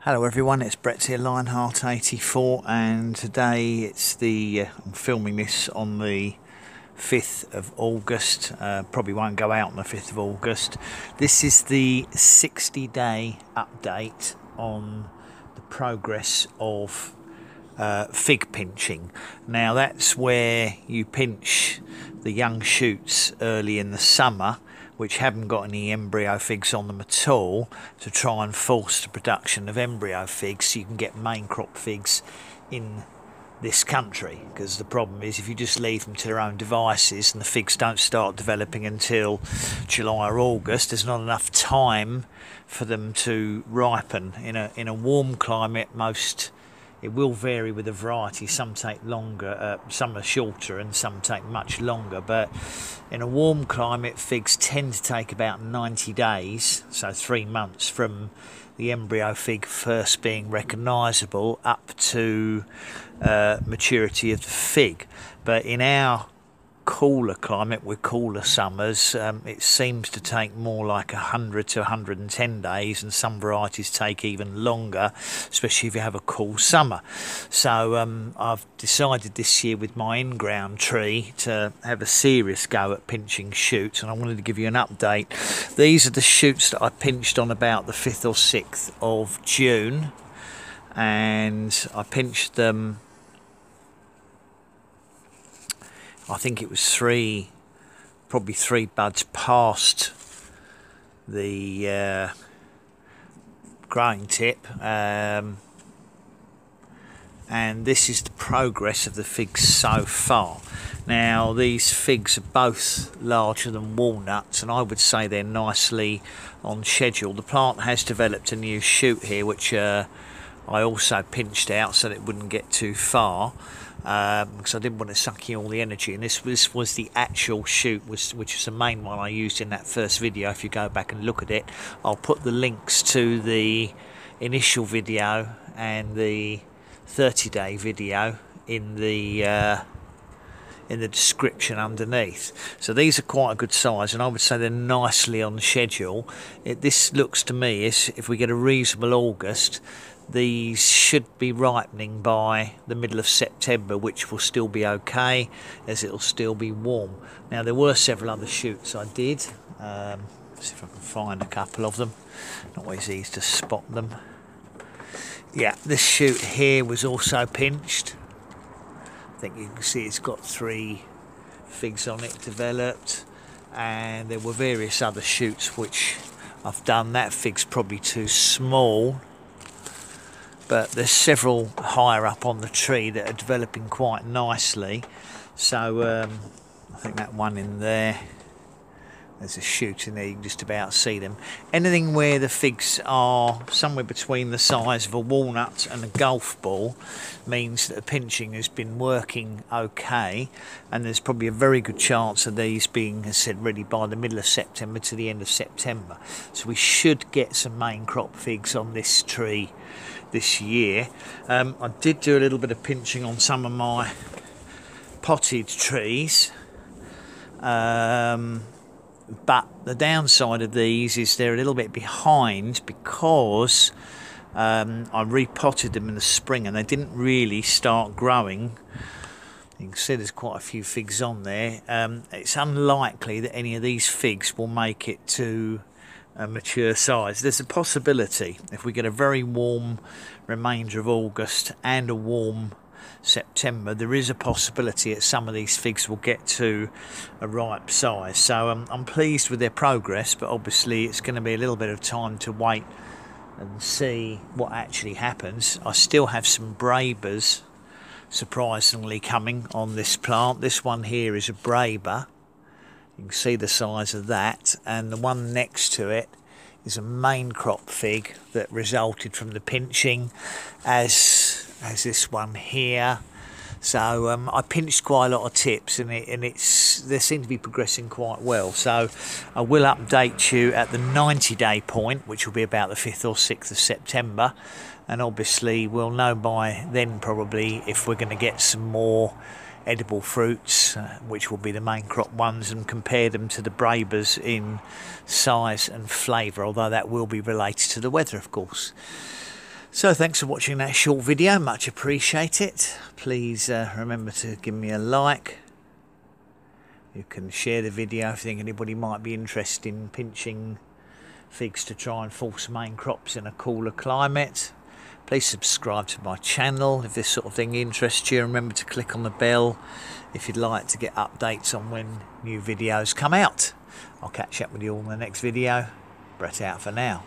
Hello everyone, it's Brett here, Lionheart84, and today I'm filming this on the 5th of August. Probably won't go out on the 5th of August. This is the 60-day update on the progress of fig pinching. Now that's where you pinch the young shoots early in the summer, which haven't got any embryo figs on them at all, to try and force the production of embryo figs so you can get main crop figs in this country. Because the problem is, if you just leave them to their own devices and the figs don't start developing until July or August, there's not enough time for them to ripen. In a warm climate, it will vary with the variety. Some take longer, some are shorter and some take much longer, but in a warm climate, figs tend to take about 90 days, so 3 months from the embryo fig first being recognisable up to maturity of the fig. But in our cooler climate with cooler summers, it seems to take more like 100 to 110 days, and some varieties take even longer, especially if you have a cool summer. So I've decided this year with my in-ground tree to have a serious go at pinching shoots, and I wanted to give you an update. These are the shoots that I pinched on about the 5th or 6th of June, and I pinched them, I think it was probably three buds past the growing tip, and this is the progress of the figs so far. Now these figs are both larger than walnuts, and I would say they're nicely on schedule. The plant has developed a new shoot here, which I also pinched out so that it wouldn't get too far, because I didn't want to suck in all the energy. And this was the actual shoot, which is the main one I used in that first video. If you go back and look at it, I'll put the links to the initial video and the 30-day video in the description underneath. So these are quite a good size, and I would say they're nicely on schedule. This looks to me as if we get a reasonable August, these should be ripening by the middle of September, which will still be okay, as it'll still be warm. Now there were several other shoots I did. Let's see if I can find a couple of them. Not always easy to spot them. Yeah, this shoot here was also pinched. I think you can see it's got 3 figs on it developed, and there were various other shoots which I've done. That fig's probably too small, but there's several higher up on the tree that are developing quite nicely. So I think that one in there, there's a shoot in there, you can just about see them. Anything where the figs are somewhere between the size of a walnut and a golf ball means that the pinching has been working okay, and there's probably a very good chance of these being, as I said, ready by the middle of September to the end of September. So we should get some main crop figs on this tree this year. I did do a little bit of pinching on some of my potted trees, but the downside of these is they're a little bit behind, because I repotted them in the spring and they didn't really start growing. You can see there's quite a few figs on there. It's unlikely that any of these figs will make it to a mature size. There's a possibility, if we get a very warm remainder of August and a warm September, there is a possibility that some of these figs will get to a ripe size. So I'm pleased with their progress, but obviously it's going to be a little bit of time to wait and see what actually happens. I still have some Brabers surprisingly coming on this plant. This one here is a Braber. You can see the size of that, and the one next to it is a main crop fig that resulted from the pinching, as this one here. So I pinched quite a lot of tips, and they seem to be progressing quite well. So I will update you at the 90-day point, which will be about the 5th or 6th of September, and obviously we'll know by then probably if we're going to get some more edible fruits, which will be the main crop ones, and compare them to the Brabers in size and flavour, although that will be related to the weather, of course. So thanks for watching that short video, much appreciate it. Please remember to give me a like. You can share the video if you think anybody might be interested in pinching figs to try and force main crops in a cooler climate. Please subscribe to my channel if this sort of thing interests you. Remember to click on the bell if you'd like to get updates on when new videos come out. I'll catch up with you all in the next video. Brett out for now.